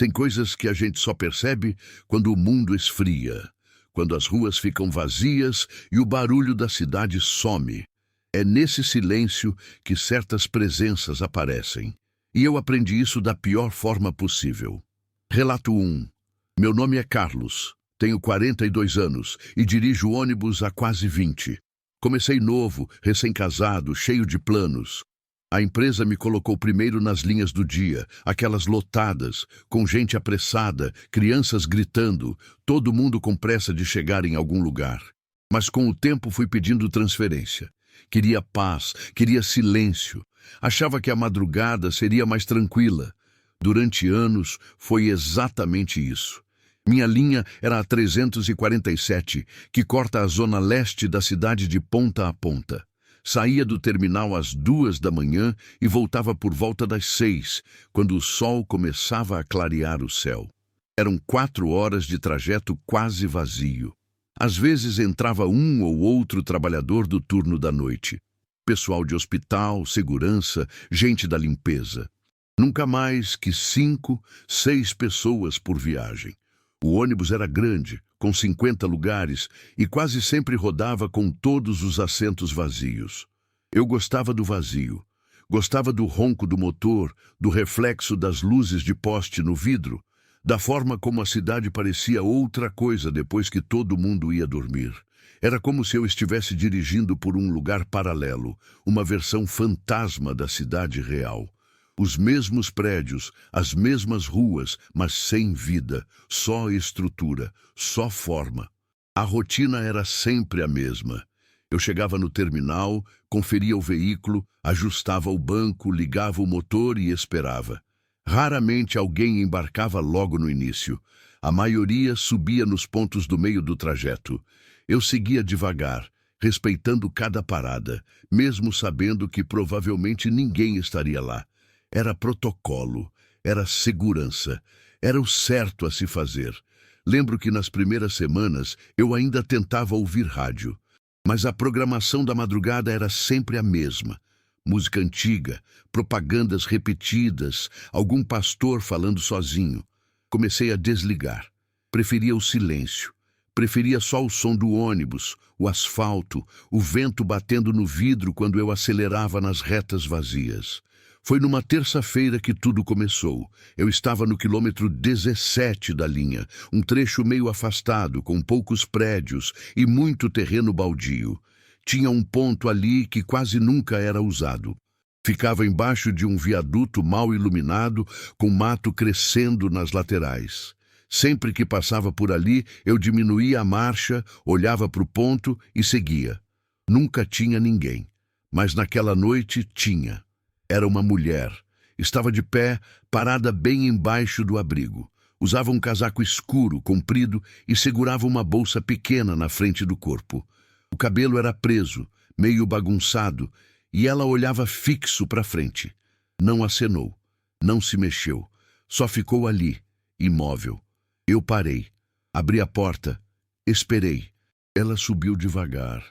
Tem coisas que a gente só percebe quando o mundo esfria, quando as ruas ficam vazias e o barulho da cidade some. É nesse silêncio que certas presenças aparecem. E eu aprendi isso da pior forma possível. Relato 1. Meu nome é Carlos, tenho 42 anos e dirijo ônibus há quase 20. Comecei novo, recém-casado, cheio de planos. A empresa me colocou primeiro nas linhas do dia, aquelas lotadas, com gente apressada, crianças gritando, todo mundo com pressa de chegar em algum lugar. Mas com o tempo fui pedindo transferência. Queria paz, queria silêncio. Achava que a madrugada seria mais tranquila. Durante anos foi exatamente isso. Minha linha era a 347, que corta a zona leste da cidade de ponta a ponta. Saía do terminal às 2 da manhã e voltava por volta das 6, quando o sol começava a clarear o céu. Eram 4 horas de trajeto quase vazio. Às vezes entrava um ou outro trabalhador do turno da noite. Pessoal de hospital, segurança, gente da limpeza. Nunca mais que 5, 6 pessoas por viagem. O ônibus era grande, com 50 lugares, e quase sempre rodava com todos os assentos vazios. Eu gostava do vazio. Gostava do ronco do motor, do reflexo das luzes de poste no vidro, da forma como a cidade parecia outra coisa depois que todo mundo ia dormir. Era como se eu estivesse dirigindo por um lugar paralelo, uma versão fantasma da cidade real. Os mesmos prédios, as mesmas ruas, mas sem vida, só estrutura, só forma. A rotina era sempre a mesma. Eu chegava no terminal, conferia o veículo, ajustava o banco, ligava o motor e esperava. Raramente alguém embarcava logo no início. A maioria subia nos pontos do meio do trajeto. Eu seguia devagar, respeitando cada parada, mesmo sabendo que provavelmente ninguém estaria lá. Era protocolo, era segurança, era o certo a se fazer. Lembro que nas primeiras semanas eu ainda tentava ouvir rádio, mas a programação da madrugada era sempre a mesma. Música antiga, propagandas repetidas, algum pastor falando sozinho. Comecei a desligar. Preferia o silêncio. Preferia só o som do ônibus, o asfalto, o vento batendo no vidro quando eu acelerava nas retas vazias. Foi numa terça-feira que tudo começou. Eu estava no quilômetro 17 da linha, um trecho meio afastado, com poucos prédios e muito terreno baldio. Tinha um ponto ali que quase nunca era usado. Ficava embaixo de um viaduto mal iluminado, com mato crescendo nas laterais. Sempre que passava por ali, eu diminuía a marcha, olhava para o ponto e seguia. Nunca tinha ninguém, mas naquela noite tinha. Era uma mulher. Estava de pé, parada bem embaixo do abrigo. Usava um casaco escuro, comprido, e segurava uma bolsa pequena na frente do corpo. O cabelo era preso, meio bagunçado, e ela olhava fixo para frente. Não acenou, não se mexeu, só ficou ali, imóvel. Eu parei, abri a porta, esperei. Ela subiu devagar.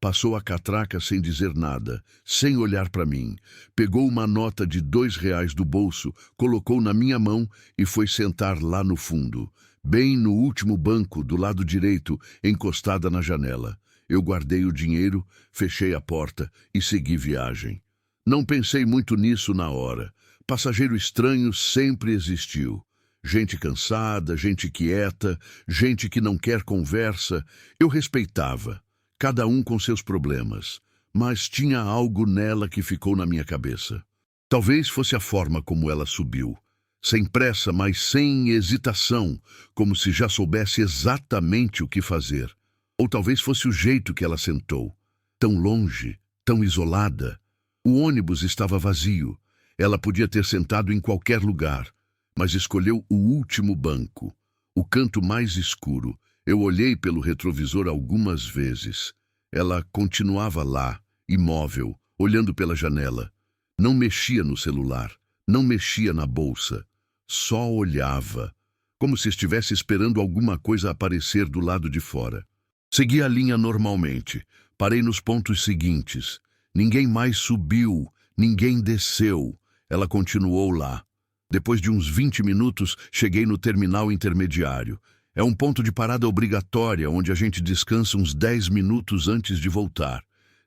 Passou a catraca sem dizer nada, sem olhar para mim. Pegou uma nota de R$ 2 do bolso, colocou na minha mão e foi sentar lá no fundo, bem no último banco, do lado direito, encostada na janela. Eu guardei o dinheiro, fechei a porta e segui viagem. Não pensei muito nisso na hora. Passageiro estranho sempre existiu. Gente cansada, gente quieta, gente que não quer conversa. Eu respeitava. Cada um com seus problemas, mas tinha algo nela que ficou na minha cabeça. Talvez fosse a forma como ela subiu, sem pressa, mas sem hesitação, como se já soubesse exatamente o que fazer. Ou talvez fosse o jeito que ela sentou, tão longe, tão isolada. O ônibus estava vazio. Ela podia ter sentado em qualquer lugar, mas escolheu o último banco, o canto mais escuro. Eu olhei pelo retrovisor algumas vezes. Ela continuava lá, imóvel, olhando pela janela. Não mexia no celular, não mexia na bolsa. Só olhava, como se estivesse esperando alguma coisa aparecer do lado de fora. Segui a linha normalmente. Parei nos pontos seguintes. Ninguém mais subiu, ninguém desceu. Ela continuou lá. Depois de uns 20 minutos, cheguei no terminal intermediário. É um ponto de parada obrigatória, onde a gente descansa uns 10 minutos antes de voltar.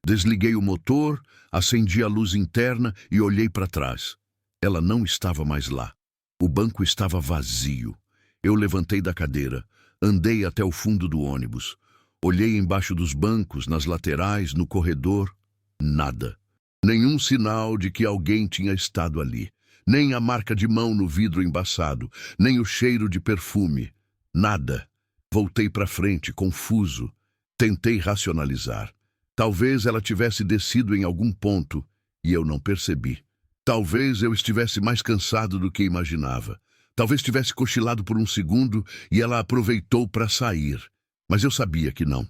Desliguei o motor, acendi a luz interna e olhei para trás. Ela não estava mais lá. O banco estava vazio. Eu levantei da cadeira, andei até o fundo do ônibus. Olhei embaixo dos bancos, nas laterais, no corredor. Nada. Nenhum sinal de que alguém tinha estado ali. Nem a marca de mão no vidro embaçado, nem o cheiro de perfume. Nada. Voltei para frente, confuso. Tentei racionalizar. Talvez ela tivesse descido em algum ponto e eu não percebi. Talvez eu estivesse mais cansado do que imaginava. Talvez tivesse cochilado por um segundo e ela aproveitou para sair. Mas eu sabia que não.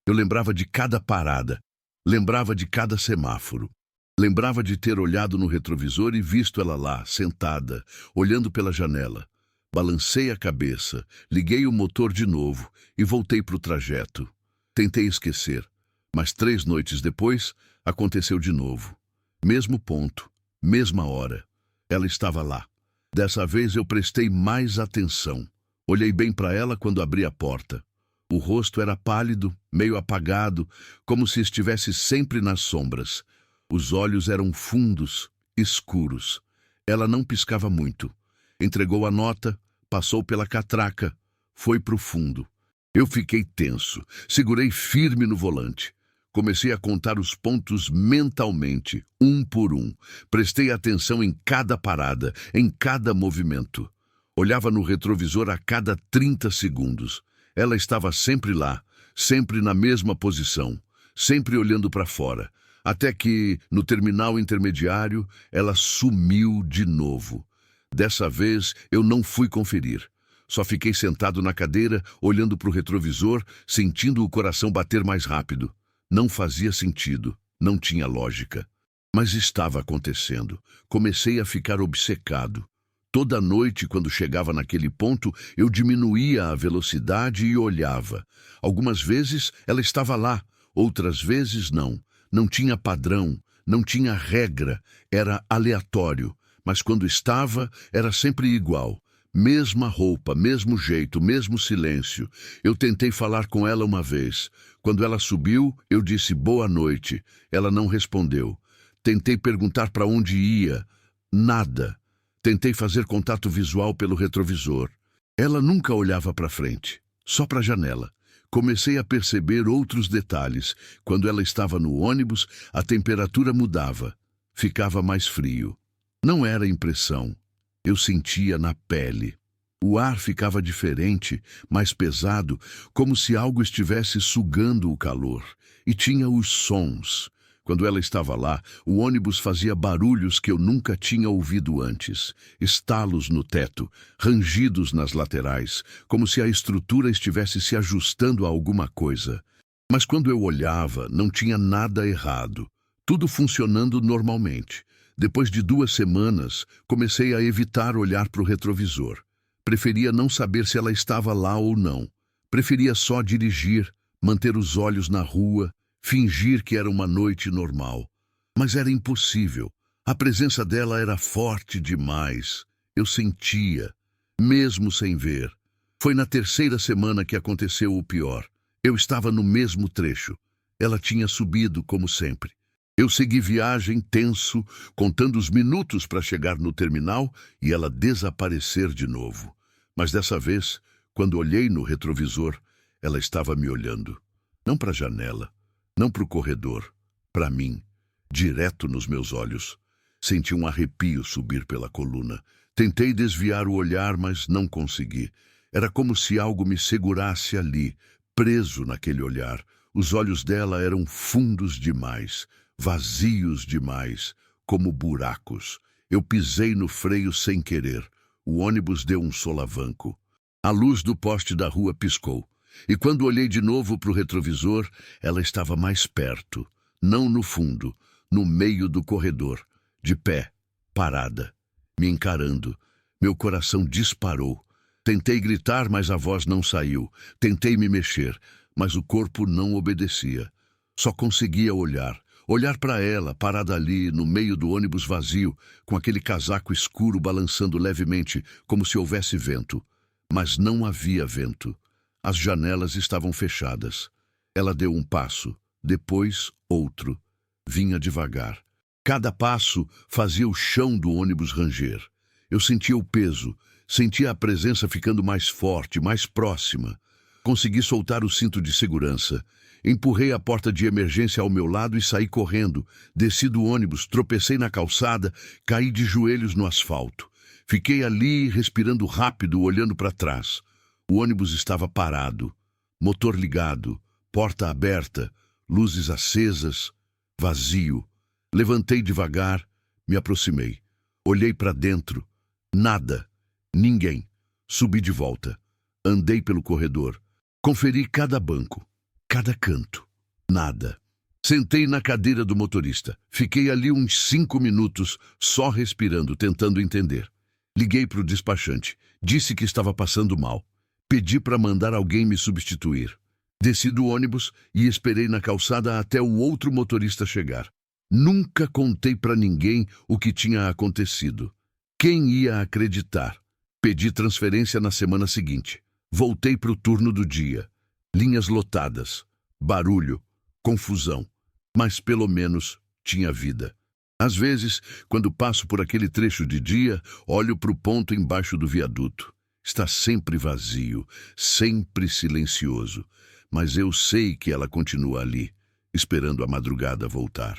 Eu lembrava de cada parada. Lembrava de cada semáforo. Lembrava de ter olhado no retrovisor e visto ela lá, sentada, olhando pela janela. Balancei a cabeça, liguei o motor de novo e voltei para o trajeto. Tentei esquecer, mas 3 noites depois, aconteceu de novo. Mesmo ponto, mesma hora. Ela estava lá. Dessa vez eu prestei mais atenção. Olhei bem para ela quando abri a porta. O rosto era pálido, meio apagado, como se estivesse sempre nas sombras. Os olhos eram fundos, escuros. Ela não piscava muito. Entregou a nota, passou pela catraca, foi para o fundo. Eu fiquei tenso, segurei firme no volante. Comecei a contar os pontos mentalmente, um por um. Prestei atenção em cada parada, em cada movimento. Olhava no retrovisor a cada 30 segundos. Ela estava sempre lá, sempre na mesma posição, sempre olhando para fora. Até que, no terminal intermediário, ela sumiu de novo. Dessa vez, eu não fui conferir. Só fiquei sentado na cadeira, olhando para o retrovisor, sentindo o coração bater mais rápido. Não fazia sentido, não tinha lógica. Mas estava acontecendo. Comecei a ficar obcecado. Toda noite, quando chegava naquele ponto, eu diminuía a velocidade e olhava. Algumas vezes ela estava lá, outras vezes não. Não tinha padrão, não tinha regra, era aleatório. Mas quando estava, era sempre igual. Mesma roupa, mesmo jeito, mesmo silêncio. Eu tentei falar com ela uma vez. Quando ela subiu, eu disse boa noite. Ela não respondeu. Tentei perguntar para onde ia. Nada. Tentei fazer contato visual pelo retrovisor. Ela nunca olhava para frente, só para a janela. Comecei a perceber outros detalhes. Quando ela estava no ônibus, a temperatura mudava. Ficava mais frio. Não era impressão. Eu sentia na pele. O ar ficava diferente, mais pesado, como se algo estivesse sugando o calor. E tinha os sons. Quando ela estava lá, o ônibus fazia barulhos que eu nunca tinha ouvido antes. Estalos no teto, rangidos nas laterais, como se a estrutura estivesse se ajustando a alguma coisa. Mas quando eu olhava, não tinha nada errado. Tudo funcionando normalmente. Depois de 2 semanas, comecei a evitar olhar para o retrovisor. Preferia não saber se ela estava lá ou não. Preferia só dirigir, manter os olhos na rua, fingir que era uma noite normal. Mas era impossível. A presença dela era forte demais. Eu sentia, mesmo sem ver. Foi na 3ª semana que aconteceu o pior. Eu estava no mesmo trecho. Ela tinha subido, como sempre. Eu segui viagem tenso, contando os minutos para chegar no terminal e ela desaparecer de novo. Mas dessa vez, quando olhei no retrovisor, ela estava me olhando. Não para a janela, não para o corredor, para mim, direto nos meus olhos. Senti um arrepio subir pela coluna. Tentei desviar o olhar, mas não consegui. Era como se algo me segurasse ali, preso naquele olhar. Os olhos dela eram fundos demais. Vazios demais, como buracos. Eu pisei no freio sem querer. O ônibus deu um solavanco. A luz do poste da rua piscou. E quando olhei de novo para o retrovisor, ela estava mais perto. Não no fundo, no meio do corredor. De pé, parada, me encarando. Meu coração disparou. Tentei gritar, mas a voz não saiu. Tentei me mexer, mas o corpo não obedecia. Só conseguia olhar. Olhar para ela, parada ali, no meio do ônibus vazio, com aquele casaco escuro balançando levemente, como se houvesse vento. Mas não havia vento. As janelas estavam fechadas. Ela deu um passo, depois outro. Vinha devagar. Cada passo fazia o chão do ônibus ranger. Eu sentia o peso, sentia a presença ficando mais forte, mais próxima. Consegui soltar o cinto de segurança. Empurrei a porta de emergência ao meu lado e saí correndo. Desci do ônibus, tropecei na calçada, caí de joelhos no asfalto. Fiquei ali, respirando rápido, olhando para trás. O ônibus estava parado, motor ligado, porta aberta, luzes acesas, vazio. Levantei devagar, me aproximei. Olhei para dentro. Nada. Ninguém. Subi de volta. Andei pelo corredor. Conferi cada banco, cada canto. Nada. Sentei na cadeira do motorista. Fiquei ali uns 5 minutos, só respirando, tentando entender. Liguei para o despachante. Disse que estava passando mal. Pedi para mandar alguém me substituir. Desci do ônibus e esperei na calçada até o outro motorista chegar. Nunca contei para ninguém o que tinha acontecido. Quem ia acreditar? Pedi transferência na semana seguinte. Voltei para o turno do dia. Linhas lotadas, barulho, confusão. Mas pelo menos tinha vida. Às vezes, quando passo por aquele trecho de dia, olho para o ponto embaixo do viaduto. Está sempre vazio, sempre silencioso. Mas eu sei que ela continua ali, esperando a madrugada voltar.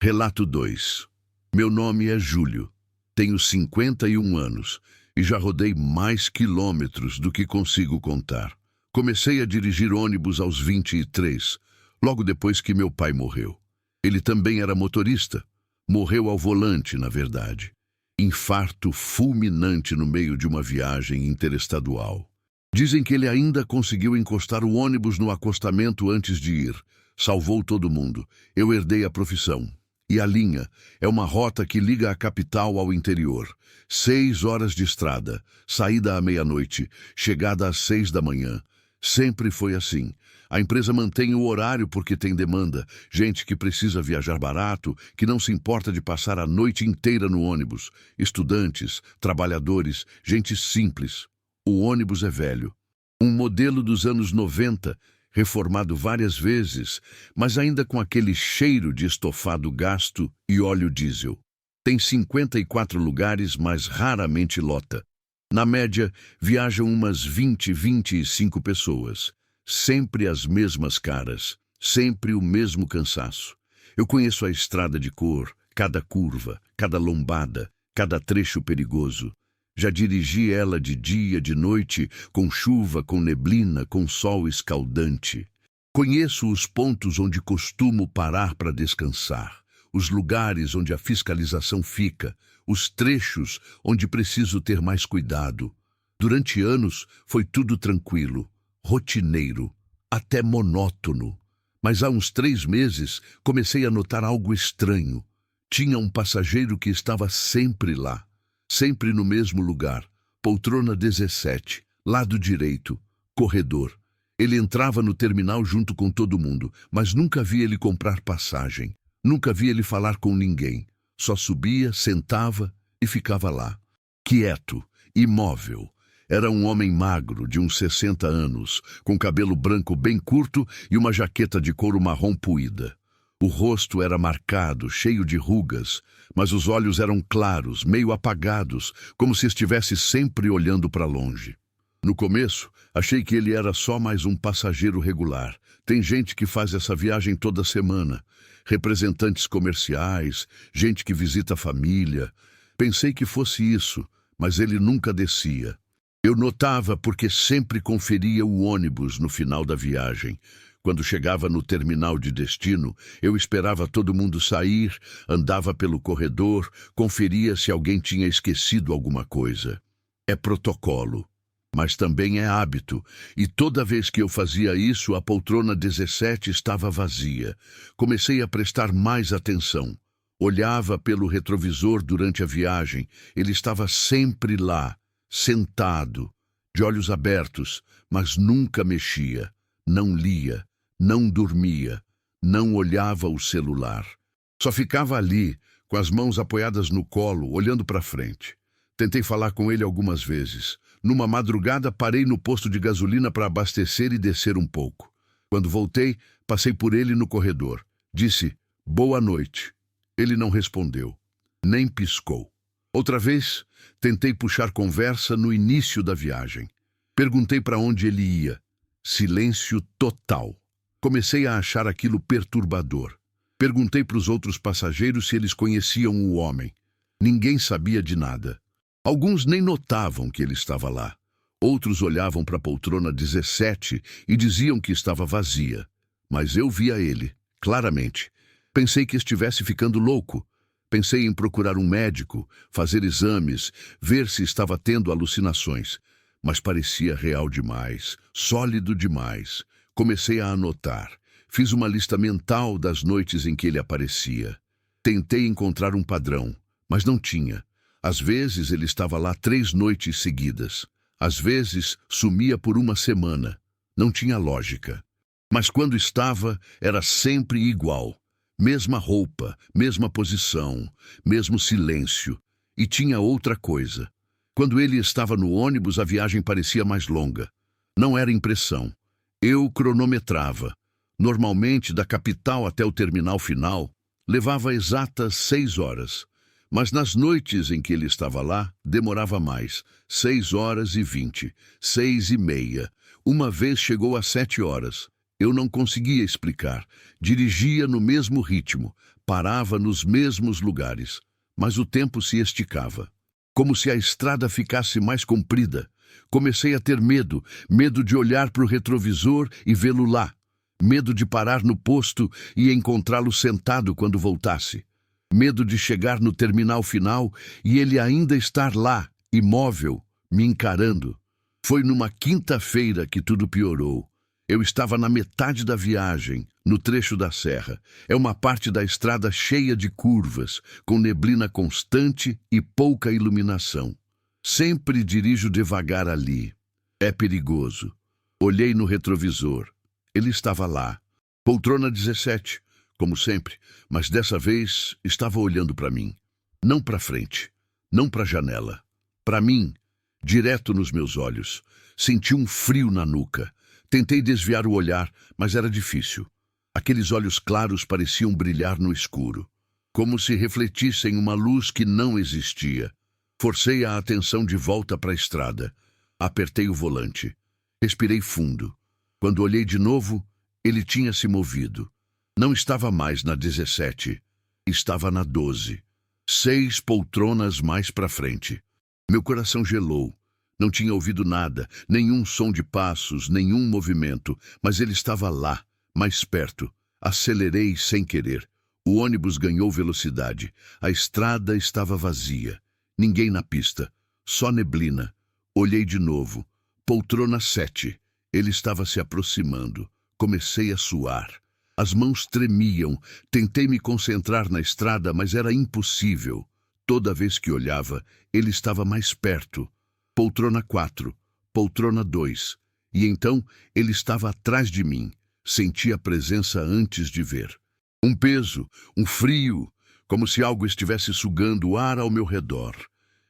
Relato 2. Meu nome é Júlio. Tenho 51 anos e já rodei mais quilômetros do que consigo contar. Comecei a dirigir ônibus aos 23, logo depois que meu pai morreu. Ele também era motorista. Morreu ao volante, na verdade. Infarto fulminante no meio de uma viagem interestadual. Dizem que ele ainda conseguiu encostar o ônibus no acostamento antes de ir. Salvou todo mundo. Eu herdei a profissão. E a linha é uma rota que liga a capital ao interior. 6 horas de estrada, saída à meia-noite, chegada às 6 da manhã. Sempre foi assim. A empresa mantém o horário porque tem demanda. Gente que precisa viajar barato, que não se importa de passar a noite inteira no ônibus. Estudantes, trabalhadores, gente simples. O ônibus é velho. Um modelo dos anos 90, reformado várias vezes, mas ainda com aquele cheiro de estofado gasto e óleo diesel. Tem 54 lugares, mas raramente lota. Na média, viajam umas 25 pessoas. Sempre as mesmas caras, sempre o mesmo cansaço. Eu conheço a estrada de cor, cada curva, cada lombada, cada trecho perigoso. Já dirigi ela de dia, de noite, com chuva, com neblina, com sol escaldante. Conheço os pontos onde costumo parar para descansar, os lugares onde a fiscalização fica, os trechos onde preciso ter mais cuidado. Durante anos foi tudo tranquilo, rotineiro, até monótono. Mas há uns 3 meses comecei a notar algo estranho. Tinha um passageiro que estava sempre lá. Sempre no mesmo lugar, poltrona 17, lado direito, corredor. Ele entrava no terminal junto com todo mundo, mas nunca vi ele comprar passagem. Nunca vi ele falar com ninguém. Só subia, sentava e ficava lá. Quieto, imóvel. Era um homem magro, de uns 60 anos, com cabelo branco bem curto e uma jaqueta de couro marrom puída. O rosto era marcado, cheio de rugas, mas os olhos eram claros, meio apagados, como se estivesse sempre olhando para longe. No começo, achei que ele era só mais um passageiro regular. Tem gente que faz essa viagem toda semana. Representantes comerciais, gente que visita a família. Pensei que fosse isso, mas ele nunca descia. Eu notava porque sempre conferia o ônibus no final da viagem. Quando chegava no terminal de destino, eu esperava todo mundo sair, andava pelo corredor, conferia se alguém tinha esquecido alguma coisa. É protocolo, mas também é hábito, e toda vez que eu fazia isso, a poltrona 17 estava vazia. Comecei a prestar mais atenção. Olhava pelo retrovisor durante a viagem, ele estava sempre lá, sentado, de olhos abertos, mas nunca mexia, não lia. Não dormia, não olhava o celular. Só ficava ali, com as mãos apoiadas no colo, olhando para frente. Tentei falar com ele algumas vezes. Numa madrugada, parei no posto de gasolina para abastecer e descer um pouco. Quando voltei, passei por ele no corredor. Disse, boa noite. Ele não respondeu, nem piscou. Outra vez, tentei puxar conversa no início da viagem. Perguntei para onde ele ia. Silêncio total. Comecei a achar aquilo perturbador. Perguntei para os outros passageiros se eles conheciam o homem. Ninguém sabia de nada. Alguns nem notavam que ele estava lá. Outros olhavam para a poltrona 17 e diziam que estava vazia. Mas eu via ele, claramente. Pensei que estivesse ficando louco. Pensei em procurar um médico, fazer exames, ver se estava tendo alucinações. Mas parecia real demais, sólido demais. Comecei a anotar. Fiz uma lista mental das noites em que ele aparecia. Tentei encontrar um padrão, mas não tinha. Às vezes ele estava lá 3 noites seguidas. Às vezes sumia por uma semana. Não tinha lógica. Mas quando estava, era sempre igual. Mesma roupa, mesma posição, mesmo silêncio. E tinha outra coisa. Quando ele estava no ônibus, a viagem parecia mais longa. Não era impressão. Eu cronometrava. Normalmente, da capital até o terminal final, levava exatas 6 horas. Mas nas noites em que ele estava lá, demorava mais. 6h20, 6h30. Uma vez chegou a 7 horas. Eu não conseguia explicar. Dirigia no mesmo ritmo, parava nos mesmos lugares. Mas o tempo se esticava. Como se a estrada ficasse mais comprida. Comecei a ter medo, medo de olhar para o retrovisor e vê-lo lá. Medo de parar no posto e encontrá-lo sentado quando voltasse. Medo de chegar no terminal final e ele ainda estar lá, imóvel, me encarando. Foi numa quinta-feira que tudo piorou. Eu estava na metade da viagem, no trecho da serra. É uma parte da estrada cheia de curvas, com neblina constante e pouca iluminação. Sempre dirijo devagar ali. É perigoso. Olhei no retrovisor. Ele estava lá. Poltrona 17, como sempre, mas dessa vez estava olhando para mim. Não para frente, não para a janela. Para mim, direto nos meus olhos. Senti um frio na nuca. Tentei desviar o olhar, mas era difícil. Aqueles olhos claros pareciam brilhar no escuro, como se refletissem uma luz que não existia. Forcei a atenção de volta para a estrada. Apertei o volante. Respirei fundo. Quando olhei de novo, ele tinha se movido. Não estava mais na 17. Estava na 12. 6 poltronas mais para frente. Meu coração gelou. Não tinha ouvido nada, nenhum som de passos, nenhum movimento, mas ele estava lá, mais perto. Acelerei sem querer. O ônibus ganhou velocidade. A estrada estava vazia. Ninguém na pista. Só neblina. Olhei de novo. Poltrona 7. Ele estava se aproximando. Comecei a suar. As mãos tremiam. Tentei me concentrar na estrada, mas era impossível. Toda vez que olhava, ele estava mais perto. Poltrona 4, poltrona 2. E então ele estava atrás de mim. Senti a presença antes de ver. Um peso, um frio, como se algo estivesse sugando o ar ao meu redor.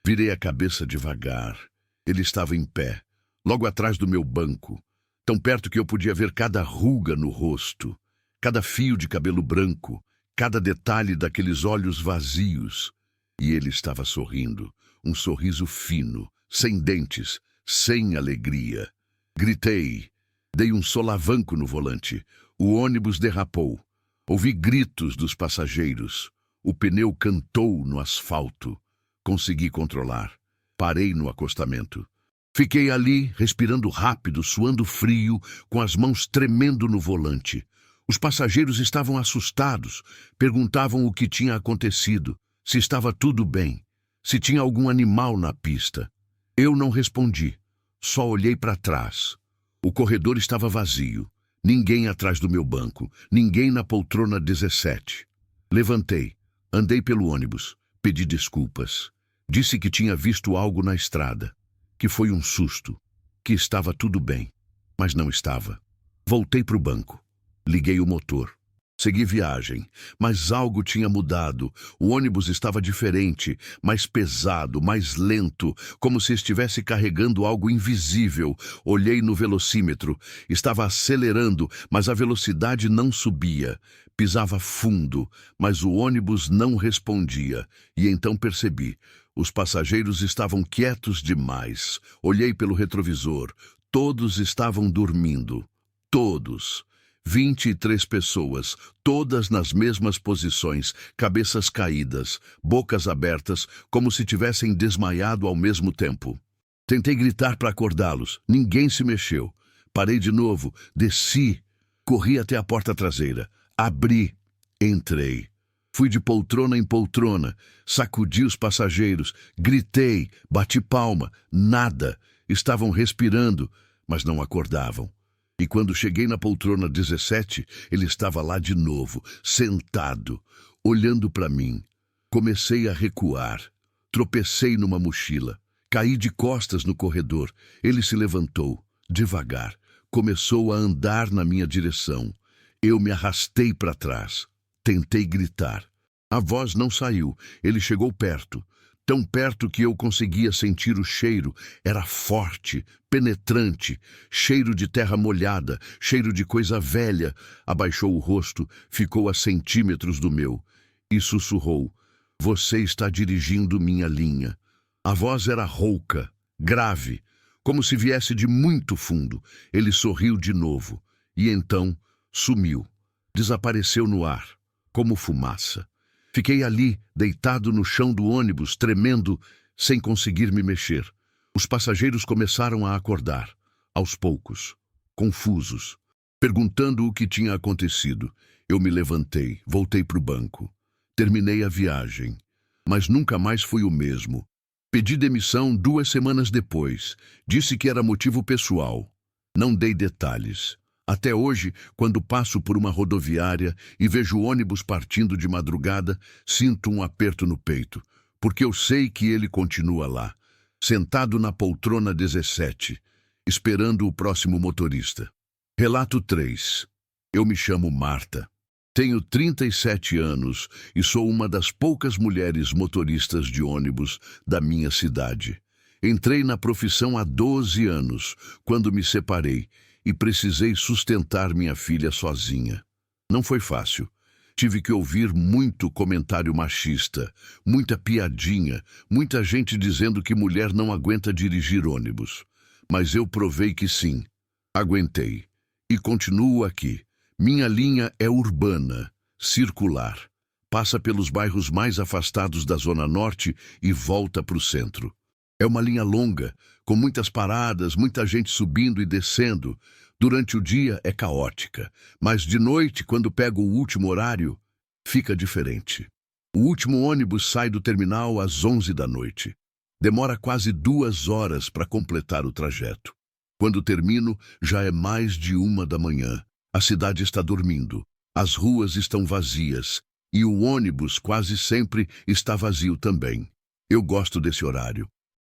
Virei a cabeça devagar. Ele estava em pé, logo atrás do meu banco, tão perto que eu podia ver cada ruga no rosto, cada fio de cabelo branco, cada detalhe daqueles olhos vazios. E ele estava sorrindo, um sorriso fino, sem dentes, sem alegria. Gritei. Dei um solavanco no volante. O ônibus derrapou. Ouvi gritos dos passageiros. O pneu cantou no asfalto. Consegui controlar. Parei no acostamento. Fiquei ali, respirando rápido, suando frio, com as mãos tremendo no volante. Os passageiros estavam assustados. Perguntavam o que tinha acontecido, se estava tudo bem, se tinha algum animal na pista. Eu não respondi, só olhei para trás. O corredor estava vazio, ninguém atrás do meu banco, ninguém na poltrona 17. Levantei, andei pelo ônibus, pedi desculpas. Disse que tinha visto algo na estrada, que foi um susto, que estava tudo bem, mas não estava. Voltei para o banco, liguei o motor. Segui viagem, mas algo tinha mudado. O ônibus estava diferente, mais pesado, mais lento, como se estivesse carregando algo invisível. Olhei no velocímetro. Estava acelerando, mas a velocidade não subia. Pisava fundo, mas o ônibus não respondia. E então percebi. Os passageiros estavam quietos demais. Olhei pelo retrovisor. Todos estavam dormindo. Todos. 23 pessoas, todas nas mesmas posições, cabeças caídas, bocas abertas, como se tivessem desmaiado ao mesmo tempo. Tentei gritar para acordá-los. Ninguém se mexeu. Parei de novo, desci, corri até a porta traseira, abri, entrei. Fui de poltrona em poltrona, sacudi os passageiros, gritei, bati palma, nada. Estavam respirando, mas não acordavam. E quando cheguei na poltrona 17, ele estava lá de novo, sentado, olhando para mim. Comecei a recuar. Tropecei numa mochila. Caí de costas no corredor. Ele se levantou, devagar. Começou a andar na minha direção. Eu me arrastei para trás. Tentei gritar. A voz não saiu. Ele chegou perto. Tão perto que eu conseguia sentir o cheiro. Era forte, penetrante, cheiro de terra molhada, cheiro de coisa velha. Abaixou o rosto, ficou a centímetros do meu e sussurrou: "Você está dirigindo minha linha." A voz era rouca, grave, como se viesse de muito fundo. Ele sorriu de novo e então sumiu. Desapareceu no ar, como fumaça. Fiquei ali, deitado no chão do ônibus, tremendo, sem conseguir me mexer. Os passageiros começaram a acordar, aos poucos, confusos, perguntando o que tinha acontecido. Eu me levantei, voltei para o banco. Terminei a viagem, mas nunca mais fui o mesmo. Pedi demissão 2 semanas depois. Disse que era motivo pessoal. Não dei detalhes. Até hoje, quando passo por uma rodoviária e vejo o ônibus partindo de madrugada, sinto um aperto no peito, porque eu sei que ele continua lá, sentado na poltrona 17, esperando o próximo motorista. Relato 3. Eu me chamo Marta. Tenho 37 anos e sou uma das poucas mulheres motoristas de ônibus da minha cidade. Entrei na profissão há 12 anos, quando me separei, e precisei sustentar minha filha sozinha. Não foi fácil. Tive que ouvir muito comentário machista, muita piadinha, muita gente dizendo que mulher não aguenta dirigir ônibus. Mas eu provei que sim. Aguentei. E continuo aqui. Minha linha é urbana, circular. Passa pelos bairros mais afastados da Zona Norte e volta para o centro. É uma linha longa, com muitas paradas, muita gente subindo e descendo. Durante o dia é caótica, mas de noite, quando pego o último horário, fica diferente. O último ônibus sai do terminal às 11 da noite. Demora quase 2 horas para completar o trajeto. Quando termino, já é mais de 1 da manhã. A cidade está dormindo, as ruas estão vazias e o ônibus quase sempre está vazio também. Eu gosto desse horário.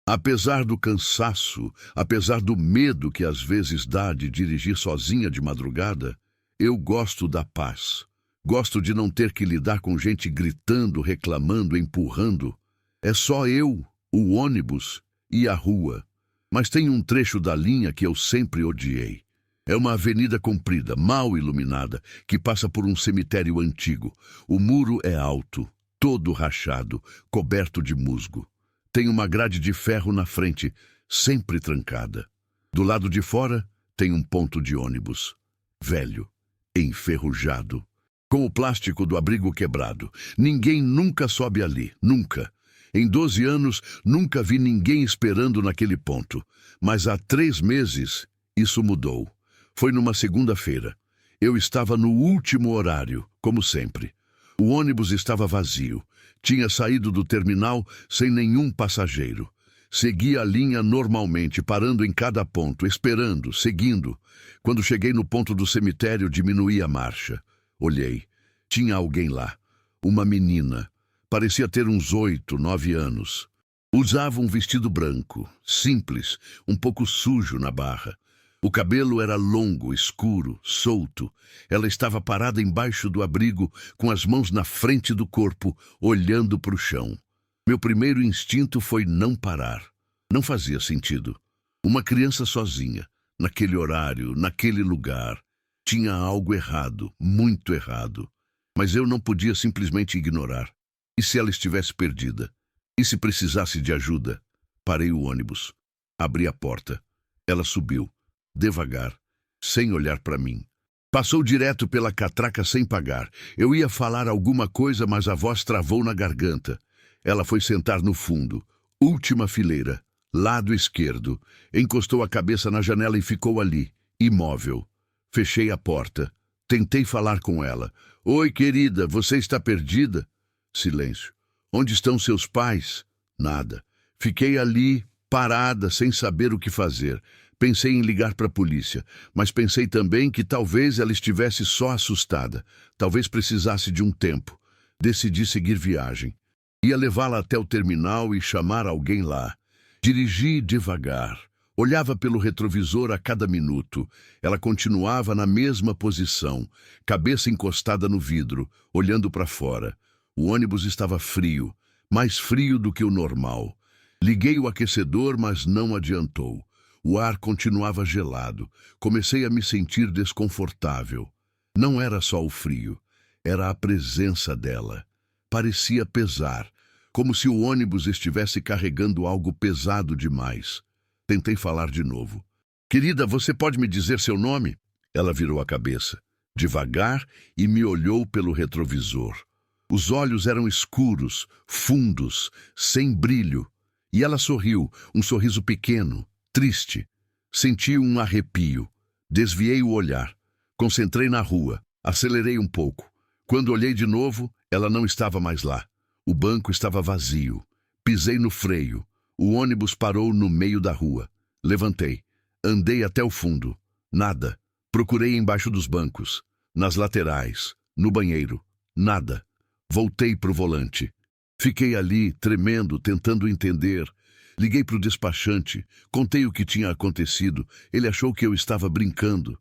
Apesar do cansaço, apesar do medo que às vezes dá de dirigir sozinha de madrugada, eu gosto da paz. Gosto de não ter que lidar com gente gritando, reclamando, empurrando. É só eu, o ônibus e a rua. Mas tem um trecho da linha que eu sempre odiei. É uma avenida comprida, mal iluminada, que passa por um cemitério antigo. O muro é alto, todo rachado, coberto de musgo. Tem uma grade de ferro na frente, sempre trancada. Do lado de fora, tem um ponto de ônibus. Velho, enferrujado, com o plástico do abrigo quebrado. Ninguém nunca sobe ali, nunca. Em 12 anos, nunca vi ninguém esperando naquele ponto. Mas há 3 meses, isso mudou. Foi numa segunda-feira. Eu estava no último horário, como sempre. O ônibus estava vazio. Tinha saído do terminal sem nenhum passageiro. Segui a linha normalmente, parando em cada ponto, esperando, seguindo. Quando cheguei no ponto do cemitério, diminuí a marcha. Olhei. Tinha alguém lá. Uma menina. Parecia ter uns 8, 9 anos. Usava um vestido branco, simples, um pouco sujo na barra. O cabelo era longo, escuro, solto. Ela estava parada embaixo do abrigo, com as mãos na frente do corpo, olhando para o chão. Meu primeiro instinto foi não parar. Não fazia sentido. Uma criança sozinha, naquele horário, naquele lugar. Tinha algo errado, muito errado. Mas eu não podia simplesmente ignorar. E se ela estivesse perdida? E se precisasse de ajuda? Parei o ônibus. Abri a porta. Ela subiu, devagar, sem olhar para mim. Passou direto pela catraca sem pagar. Eu ia falar alguma coisa, mas a voz travou na garganta. Ela foi sentar no fundo, última fileira, lado esquerdo. Encostou a cabeça na janela e ficou ali, imóvel. Fechei a porta. Tentei falar com ela. Oi, querida, você está perdida? Silêncio. Onde estão seus pais? Nada. Fiquei ali, parada, sem saber o que fazer. Pensei em ligar para a polícia, mas pensei também que talvez ela estivesse só assustada. Talvez precisasse de um tempo. Decidi seguir viagem. Ia levá-la até o terminal e chamar alguém lá. Dirigi devagar. Olhava pelo retrovisor a cada minuto. Ela continuava na mesma posição, cabeça encostada no vidro, olhando para fora. O ônibus estava frio, mais frio do que o normal. Liguei o aquecedor, mas não adiantou. O ar continuava gelado. Comecei a me sentir desconfortável. Não era só o frio, era a presença dela. Parecia pesar, como se o ônibus estivesse carregando algo pesado demais. Tentei falar de novo. Querida, você pode me dizer seu nome? Ela virou a cabeça, devagar, e me olhou pelo retrovisor. Os olhos eram escuros, fundos, sem brilho. E ela sorriu, um sorriso pequeno, triste. Senti um arrepio. Desviei o olhar. Concentrei na rua. Acelerei um pouco. Quando olhei de novo, ela não estava mais lá. O banco estava vazio. Pisei no freio. O ônibus parou no meio da rua. Levantei. Andei até o fundo. Nada. Procurei embaixo dos bancos, nas laterais, no banheiro. Nada. Voltei para o volante. Fiquei ali, tremendo, tentando entender. Liguei para o despachante. Contei o que tinha acontecido. Ele achou que eu estava brincando.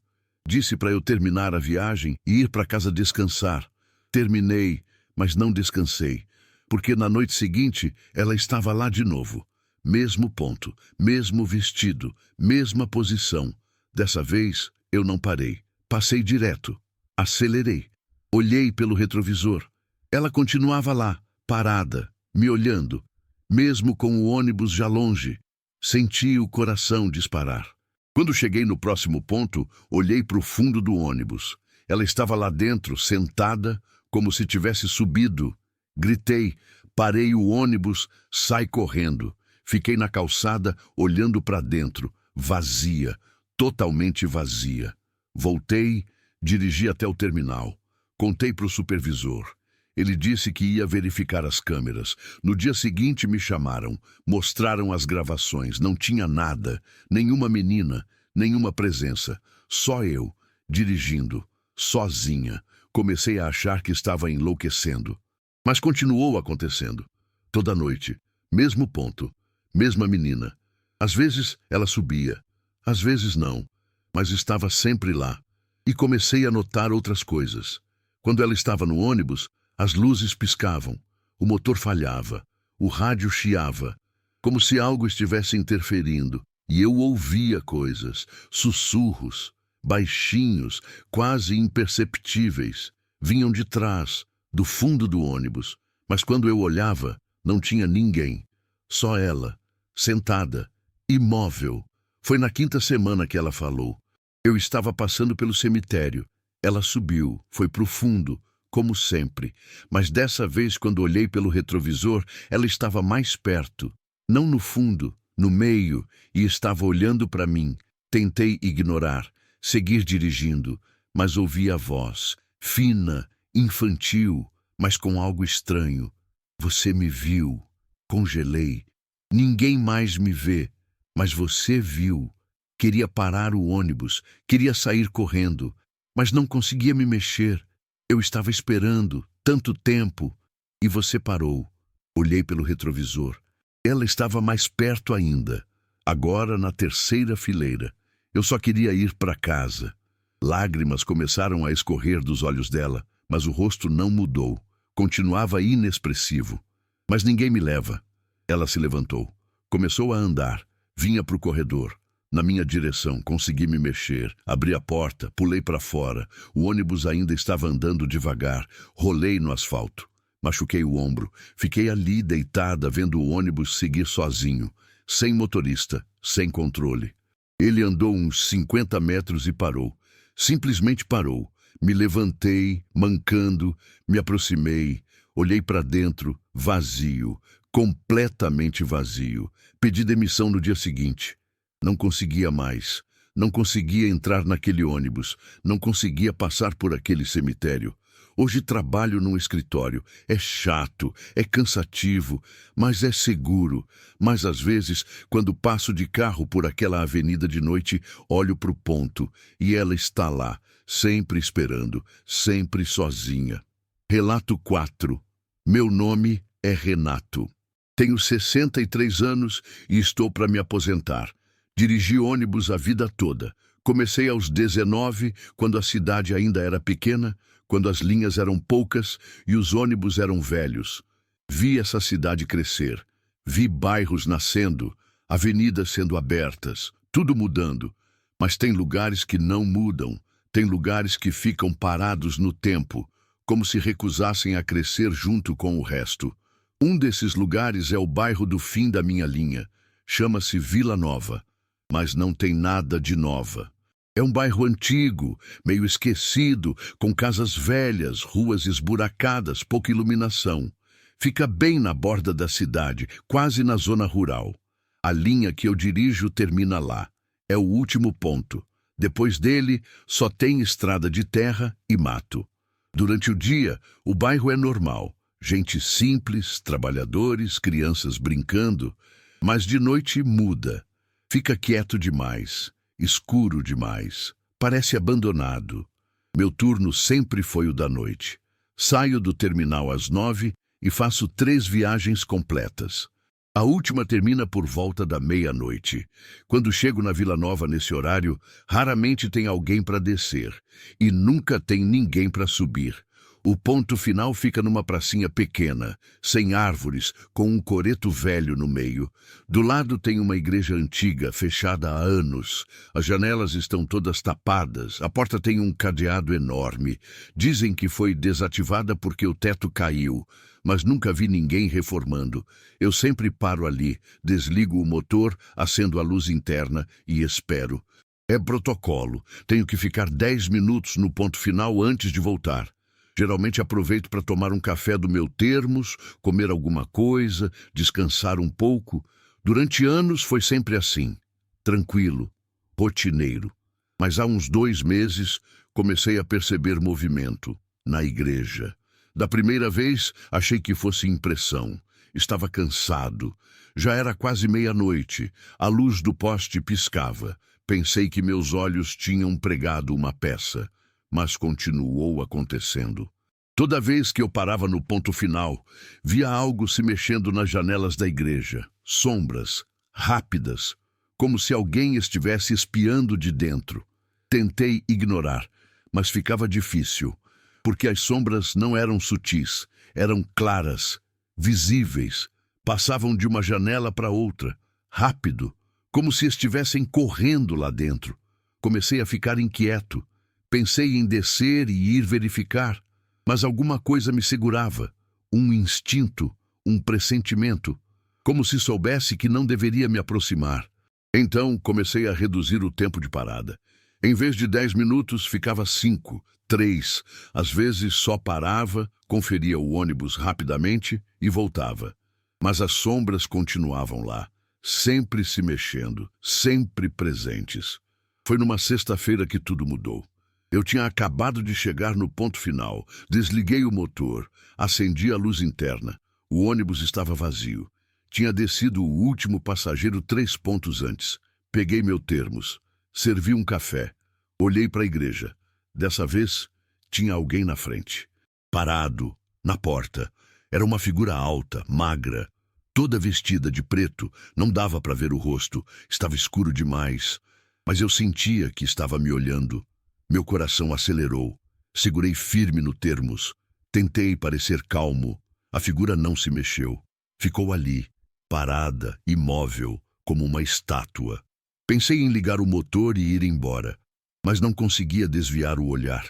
Disse para eu terminar a viagem e ir para casa descansar. Terminei, mas não descansei, porque na noite seguinte ela estava lá de novo. Mesmo ponto, mesmo vestido, mesma posição. Dessa vez eu não parei. Passei direto. Acelerei. Olhei pelo retrovisor. Ela continuava lá, parada, me olhando. Mesmo com o ônibus já longe, senti o coração disparar. Quando cheguei no próximo ponto, olhei para o fundo do ônibus. Ela estava lá dentro, sentada, como se tivesse subido. Gritei, parei o ônibus, saí correndo. Fiquei na calçada, olhando para dentro, vazia, totalmente vazia. Voltei, dirigi até o terminal. Contei para o supervisor. Ele disse que ia verificar as câmeras. No dia seguinte me chamaram, mostraram as gravações. Não tinha nada, nenhuma menina, nenhuma presença. Só eu, dirigindo, sozinha. Comecei a achar que estava enlouquecendo. Mas continuou acontecendo. Toda noite, mesmo ponto, mesma menina. Às vezes ela subia, às vezes não, mas estava sempre lá. E comecei a notar outras coisas. Quando ela estava no ônibus, as luzes piscavam, o motor falhava, o rádio chiava, como se algo estivesse interferindo, e eu ouvia coisas, sussurros, baixinhos, quase imperceptíveis, vinham de trás, do fundo do ônibus, mas quando eu olhava, não tinha ninguém, só ela, sentada, imóvel. Foi na 5ª semana que ela falou. Eu estava passando pelo cemitério. Ela subiu, foi pro fundo, como sempre, mas dessa vez, quando olhei pelo retrovisor, ela estava mais perto, não no fundo, no meio, e estava olhando para mim. Tentei ignorar, seguir dirigindo, mas ouvi a voz, fina, infantil, mas com algo estranho. Você me viu. Congelei. Ninguém mais me vê, mas você viu. Queria parar o ônibus, queria sair correndo, mas não conseguia me mexer. Eu estava esperando tanto tempo e você parou. Olhei pelo retrovisor. Ela estava mais perto ainda, agora na 3ª fileira. Eu só queria ir para casa. Lágrimas começaram a escorrer dos olhos dela, mas o rosto não mudou. Continuava inexpressivo. Mas ninguém me leva. Ela se levantou. Começou a andar. Vinha para o corredor. Na minha direção, consegui me mexer. Abri a porta, pulei para fora. O ônibus ainda estava andando devagar. Rolei no asfalto. Machuquei o ombro. Fiquei ali deitada, vendo o ônibus seguir sozinho. Sem motorista, sem controle. Ele andou uns 50 metros e parou. Simplesmente parou. Me levantei, mancando, me aproximei. Olhei para dentro, vazio. Completamente vazio. Pedi demissão no dia seguinte. Não conseguia mais. Não conseguia entrar naquele ônibus. Não conseguia passar por aquele cemitério. Hoje trabalho num escritório. É chato, é cansativo, mas é seguro. Mas às vezes, quando passo de carro por aquela avenida de noite, olho para o ponto e ela está lá, sempre esperando, sempre sozinha. Relato 4. Meu nome é Renato. Tenho 63 anos e estou para me aposentar. Dirigi ônibus a vida toda. Comecei aos 19, quando a cidade ainda era pequena, quando as linhas eram poucas e os ônibus eram velhos. Vi essa cidade crescer. Vi bairros nascendo, avenidas sendo abertas, tudo mudando. Mas tem lugares que não mudam. Tem lugares que ficam parados no tempo, como se recusassem a crescer junto com o resto. Um desses lugares é o bairro do fim da minha linha. Chama-se Vila Nova, mas não tem nada de nova. É um bairro antigo, meio esquecido, com casas velhas, ruas esburacadas, pouca iluminação. Fica bem na borda da cidade, quase na zona rural. A linha que eu dirijo termina lá. É o último ponto. Depois dele, só tem estrada de terra e mato. Durante o dia, o bairro é normal. Gente simples, trabalhadores, crianças brincando. Mas de noite muda. Fica quieto demais, escuro demais. Parece abandonado. Meu turno sempre foi o da noite. Saio do terminal às 9 e faço 3 viagens completas. A última termina por volta da meia-noite. Quando chego na Vila Nova nesse horário, raramente tem alguém para descer e nunca tem ninguém para subir. O ponto final fica numa pracinha pequena, sem árvores, com um coreto velho no meio. Do lado tem uma igreja antiga, fechada há anos. As janelas estão todas tapadas, a porta tem um cadeado enorme. Dizem que foi desativada porque o teto caiu, mas nunca vi ninguém reformando. Eu sempre paro ali, desligo o motor, acendo a luz interna e espero. É protocolo, tenho que ficar 10 minutos no ponto final antes de voltar. Geralmente aproveito para tomar um café do meu termos, comer alguma coisa, descansar um pouco. Durante anos foi sempre assim, tranquilo, rotineiro. Mas há uns 2 meses comecei a perceber movimento na igreja. Da primeira vez, achei que fosse impressão. Estava cansado. Já era quase meia-noite. A luz do poste piscava. Pensei que meus olhos tinham pregado uma peça. Mas continuou acontecendo. Toda vez que eu parava no ponto final, via algo se mexendo nas janelas da igreja. Sombras, rápidas, como se alguém estivesse espiando de dentro. Tentei ignorar, mas ficava difícil, porque as sombras não eram sutis, eram claras, visíveis, passavam de uma janela para outra, rápido, como se estivessem correndo lá dentro. Comecei a ficar inquieto. Pensei em descer e ir verificar, mas alguma coisa me segurava. Um instinto, um pressentimento, como se soubesse que não deveria me aproximar. Então comecei a reduzir o tempo de parada. Em vez de 10 minutos, ficava 5, 3. Às vezes só parava, conferia o ônibus rapidamente e voltava. Mas as sombras continuavam lá, sempre se mexendo, sempre presentes. Foi numa sexta-feira que tudo mudou. Eu tinha acabado de chegar no ponto final, desliguei o motor, acendi a luz interna. O ônibus estava vazio. Tinha descido o último passageiro 3 pontos antes. Peguei meu termos, servi um café, olhei para a igreja. Dessa vez, tinha alguém na frente. Parado, na porta. Era uma figura alta, magra, toda vestida de preto. Não dava para ver o rosto, estava escuro demais. mas eu sentia que estava me olhando. Meu coração acelerou. Segurei firme no termos. Tentei parecer calmo. A figura não se mexeu. Ficou ali, parada, imóvel, como uma estátua. Pensei em ligar o motor e ir embora, mas não conseguia desviar o olhar.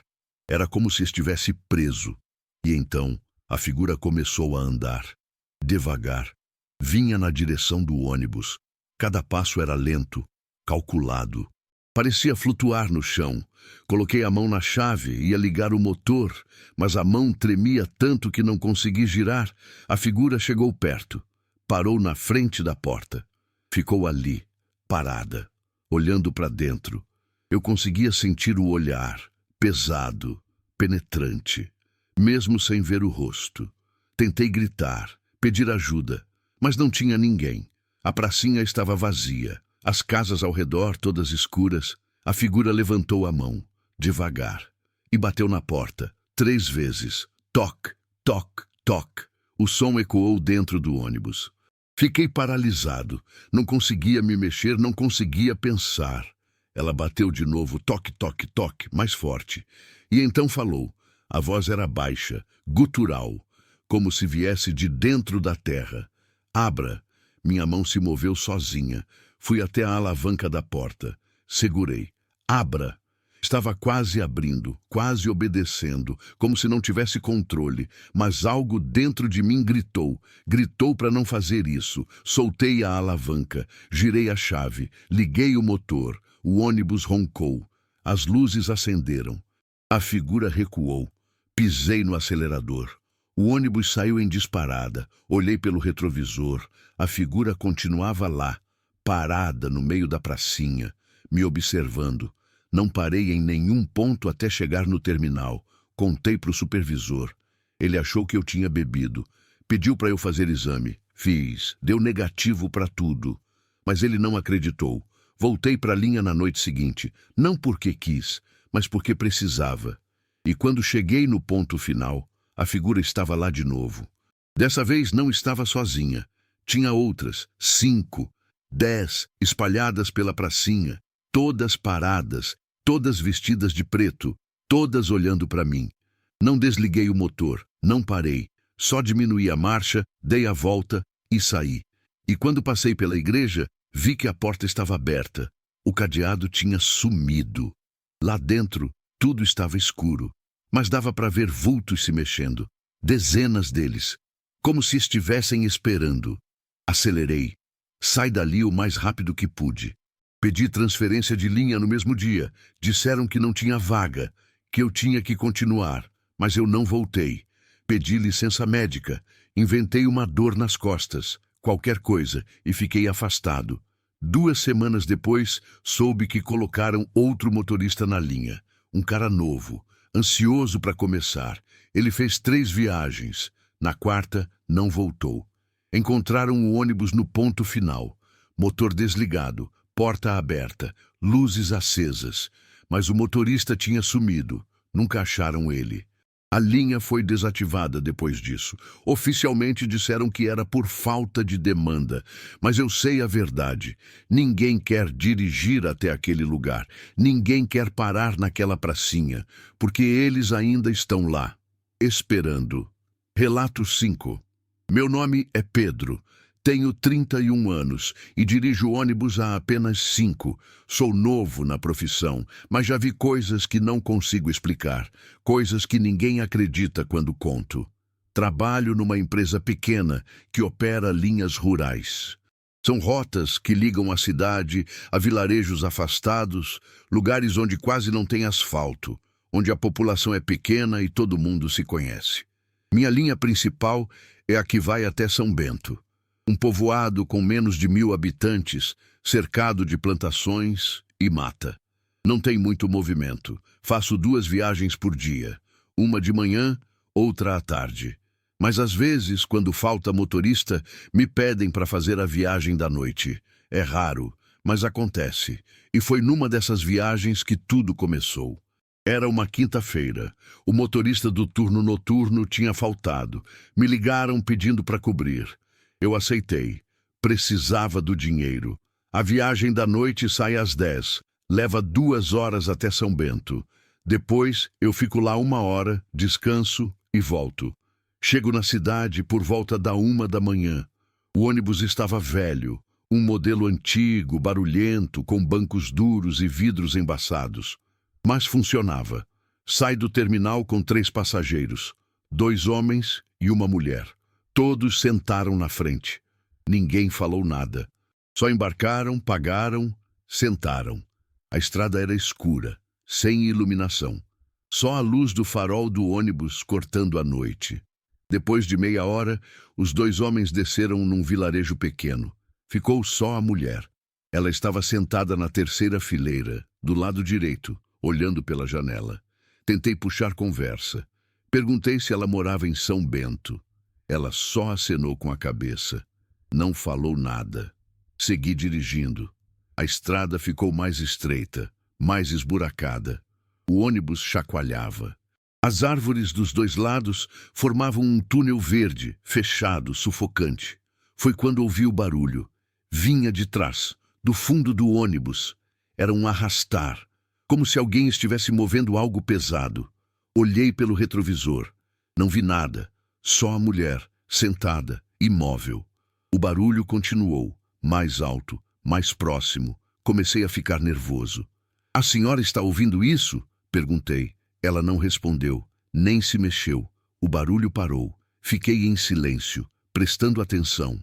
Era como se estivesse preso. E então, a figura começou a andar. Devagar. Vinha na direção do ônibus. Cada passo era lento, calculado. Parecia flutuar no chão. Coloquei a mão na chave e ia ligar o motor, mas a mão tremia tanto que não consegui girar. A figura chegou perto. Parou na frente da porta. Ficou ali, parada, olhando para dentro. Eu conseguia sentir o olhar, pesado, penetrante, mesmo sem ver o rosto. Tentei gritar, pedir ajuda, mas não tinha ninguém. A pracinha estava vazia, as casas ao redor todas escuras. A figura levantou a mão, devagar, e bateu na porta, 3 vezes. Toque, toque, toque. O som ecoou dentro do ônibus. Fiquei paralisado, não conseguia me mexer, não conseguia pensar. Ela bateu de novo, toque, toque, toque, mais forte. E então falou. A voz era baixa, gutural, como se viesse de dentro da terra. Abra. Minha mão se moveu sozinha. Fui até a alavanca da porta. Segurei. Abra. Estava quase abrindo, quase obedecendo, como se não tivesse controle, mas algo dentro de mim gritou. Gritou para não fazer isso. Soltei a alavanca, girei a chave, liguei o motor. O ônibus roncou. As luzes acenderam. A figura recuou. Pisei no acelerador. O ônibus saiu em disparada. Olhei pelo retrovisor. A figura continuava lá, parada no meio da pracinha, me observando. Não parei em nenhum ponto até chegar no terminal. Contei para o supervisor. Ele achou que eu tinha bebido. Pediu para eu fazer exame. Fiz. Deu negativo para tudo. Mas ele não acreditou. Voltei para a linha na noite seguinte. Não porque quis, mas porque precisava. E quando cheguei no ponto final, a figura estava lá de novo. Dessa vez não estava sozinha. Tinha outras, 5, 10, espalhadas pela pracinha. Todas paradas, todas vestidas de preto, todas olhando para mim. Não desliguei o motor, não parei. Só diminuí a marcha, dei a volta e saí. E quando passei pela igreja, vi que a porta estava aberta. O cadeado tinha sumido. Lá dentro, tudo estava escuro, mas dava para ver vultos se mexendo. Dezenas deles, como se estivessem esperando. Acelerei. Saí dali o mais rápido que pude. Pedi transferência de linha no mesmo dia. Disseram que não tinha vaga, que eu tinha que continuar, mas eu não voltei. Pedi licença médica. Inventei uma dor nas costas, qualquer coisa, e fiquei afastado. 2 semanas depois, soube que colocaram outro motorista na linha. Um cara novo, ansioso para começar. Ele fez 3 viagens. Na 4ª, não voltou. Encontraram o ônibus no ponto final. Motor desligado, porta aberta, luzes acesas. Mas o motorista tinha sumido. Nunca acharam ele. A linha foi desativada depois disso. Oficialmente disseram que era por falta de demanda. Mas eu sei a verdade. Ninguém quer dirigir até aquele lugar. Ninguém quer parar naquela pracinha. Porque eles ainda estão lá, esperando. Relato 5. Meu nome é Pedro. Tenho 31 anos e dirijo ônibus há apenas 5. Sou novo na profissão, mas já vi coisas que não consigo explicar. Coisas que ninguém acredita quando conto. Trabalho numa empresa pequena que opera linhas rurais. São rotas que ligam a cidade a vilarejos afastados, lugares onde quase não tem asfalto, onde a população é pequena e todo mundo se conhece. Minha linha principal é a que vai até São Bento. Um povoado com menos de 1.000 habitantes, cercado de plantações e mata. Não tem muito movimento. Faço 2 viagens por dia. Uma de manhã, outra à tarde. Mas às vezes, quando falta motorista, me pedem para fazer a viagem da noite. É raro, mas acontece. E foi numa dessas viagens que tudo começou. Era uma quinta-feira. O motorista do turno noturno tinha faltado. Me ligaram pedindo para cobrir. Eu aceitei. Precisava do dinheiro. A viagem da noite sai às 10. Leva 2 horas até São Bento. Depois eu fico lá 1 hora, descanso e volto. Chego na cidade por volta da 1 da manhã. O ônibus estava velho, um modelo antigo, barulhento, com bancos duros e vidros embaçados. Mas funcionava. Sai do terminal com 3 passageiros, 2 homens e uma mulher. Todos sentaram na frente. Ninguém falou nada. Só embarcaram, pagaram, sentaram. A estrada era escura, sem iluminação. Só a luz do farol do ônibus cortando a noite. Depois de meia hora, os 2 homens desceram num vilarejo pequeno. Ficou só a mulher. Ela estava sentada na 3ª fileira, do lado direito, olhando pela janela. Tentei puxar conversa. Perguntei se ela morava em São Bento. Ela só acenou com a cabeça. Não falou nada. Segui dirigindo. A estrada ficou mais estreita, mais esburacada. O ônibus chacoalhava. As árvores dos 2 lados formavam um túnel verde, fechado, sufocante. Foi quando ouvi o barulho. Vinha de trás, do fundo do ônibus. Era um arrastar, como se alguém estivesse movendo algo pesado. Olhei pelo retrovisor. Não vi nada, só a mulher, sentada, imóvel. O barulho continuou, mais alto, mais próximo. Comecei a ficar nervoso. "A senhora está ouvindo isso?" perguntei. Ela não respondeu, nem se mexeu. O barulho parou. Fiquei em silêncio, prestando atenção.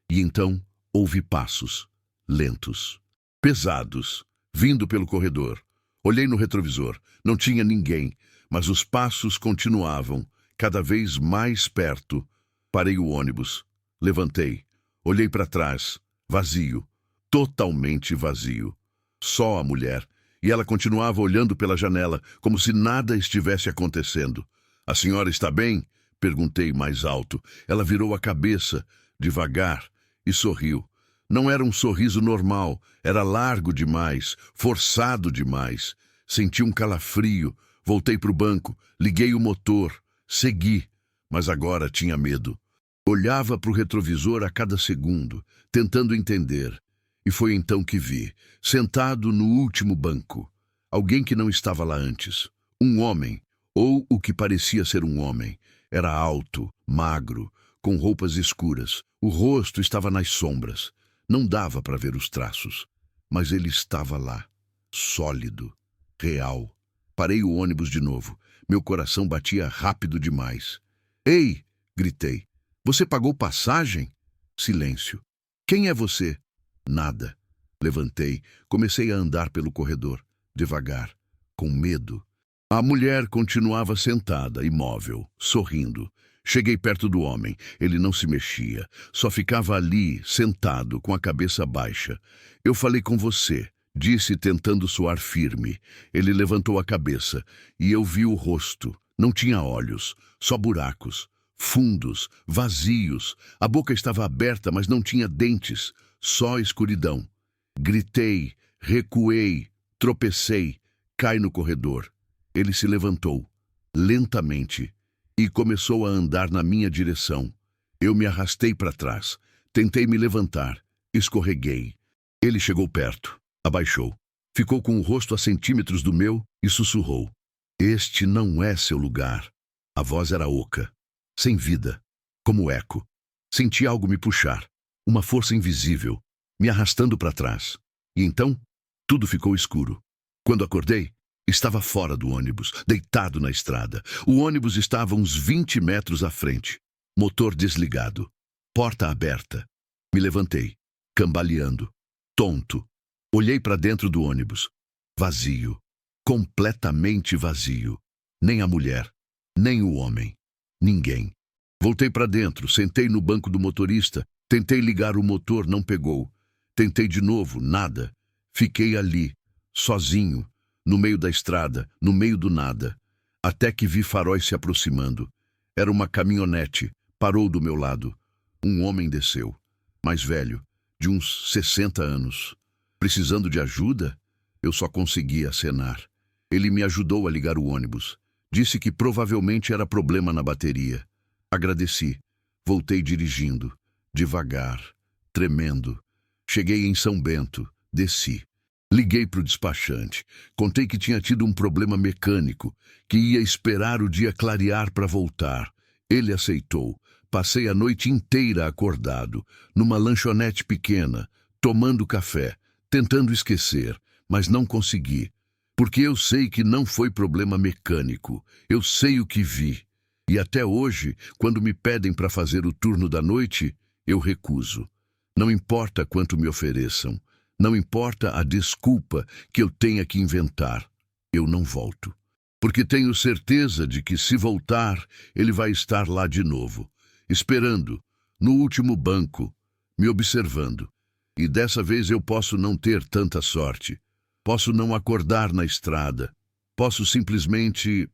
E então ouvi passos, lentos, pesados, vindo pelo corredor. Olhei no retrovisor. Não tinha ninguém, mas os passos continuavam, cada vez mais perto. Parei o ônibus. Levantei. Olhei para trás. Vazio. Totalmente vazio. Só a mulher. E ela continuava olhando pela janela, como se nada estivesse acontecendo. "A senhora está bem?" perguntei mais alto. Ela virou a cabeça, devagar, e sorriu. Não era um sorriso normal, era largo demais, forçado demais. Senti um calafrio, voltei para o banco, liguei o motor, segui, mas agora tinha medo. Olhava para o retrovisor a cada segundo, tentando entender. E foi então que vi, sentado no último banco, alguém que não estava lá antes. Um homem, ou o que parecia ser um homem. Era alto, magro, com roupas escuras. O rosto estava nas sombras. Não dava para ver os traços. Mas ele estava lá, sólido, real. Parei o ônibus de novo. Meu coração batia rápido demais. "Ei!" gritei. "Você pagou passagem?" Silêncio. "Quem é você?" Nada. Levantei, comecei a andar pelo corredor, devagar, com medo. A mulher continuava sentada, imóvel, sorrindo. Cheguei perto do homem. Ele não se mexia, só ficava ali, sentado, com a cabeça baixa. "Eu falei com você", disse, tentando soar firme. Ele levantou a cabeça e eu vi o rosto. Não tinha olhos, só buracos, fundos, vazios. A boca estava aberta, mas não tinha dentes. Só escuridão. Gritei, recuei, tropecei, caí no corredor. Ele se levantou, lentamente, e começou a andar na minha direção. Eu me arrastei para trás, tentei me levantar, escorreguei. Ele chegou perto, abaixou, ficou com o rosto a centímetros do meu e sussurrou: "Este não é seu lugar." A voz era oca, sem vida, como eco. Senti algo me puxar. Uma força invisível, me arrastando para trás. E então, tudo ficou escuro. Quando acordei, estava fora do ônibus, deitado na estrada. O ônibus estava uns 20 metros à frente. Motor desligado. Porta aberta. Me levantei, cambaleando, tonto. Olhei para dentro do ônibus. Vazio. Completamente vazio. Nem a mulher, nem o homem. Ninguém. Voltei para dentro, sentei no banco do motorista. Tentei ligar o motor, não pegou. Tentei de novo, nada. Fiquei ali, sozinho, no meio da estrada, no meio do nada. Até que vi faróis se aproximando. Era uma caminhonete, parou do meu lado. Um homem desceu, mais velho, de uns 60 anos. Precisando de ajuda? Eu só conseguia acenar. Ele me ajudou a ligar o ônibus. Disse que provavelmente era problema na bateria. Agradeci. Voltei dirigindo. Devagar, tremendo. Cheguei em São Bento, desci. Liguei para o despachante. Contei que tinha tido um problema mecânico, que ia esperar o dia clarear para voltar. Ele aceitou. Passei a noite inteira acordado, numa lanchonete pequena, tomando café, tentando esquecer, mas não consegui. Porque eu sei que não foi problema mecânico. Eu sei o que vi. E até hoje, quando me pedem para fazer o turno da noite, eu recuso. Não importa quanto me ofereçam. Não importa a desculpa que eu tenha que inventar. Eu não volto. Porque tenho certeza de que, se voltar, ele vai estar lá de novo, esperando, no último banco, me observando. E dessa vez eu posso não ter tanta sorte. Posso não acordar na estrada. Posso simplesmente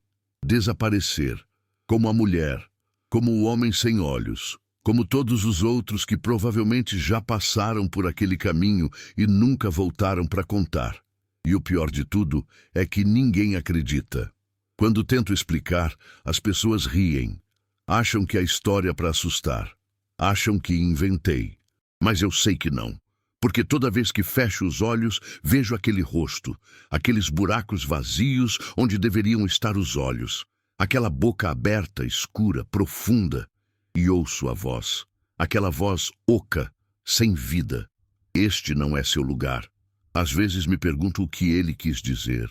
desaparecer, como a mulher, como o homem sem olhos, como todos os outros que provavelmente já passaram por aquele caminho e nunca voltaram para contar. E o pior de tudo é que ninguém acredita. Quando tento explicar, as pessoas riem. Acham que é história para assustar. Acham que inventei. Mas eu sei que não. Porque toda vez que fecho os olhos, vejo aquele rosto, aqueles buracos vazios onde deveriam estar os olhos, aquela boca aberta, escura, profunda, e ouço a voz, aquela voz oca, sem vida. Este não é seu lugar. Às vezes me pergunto o que ele quis dizer.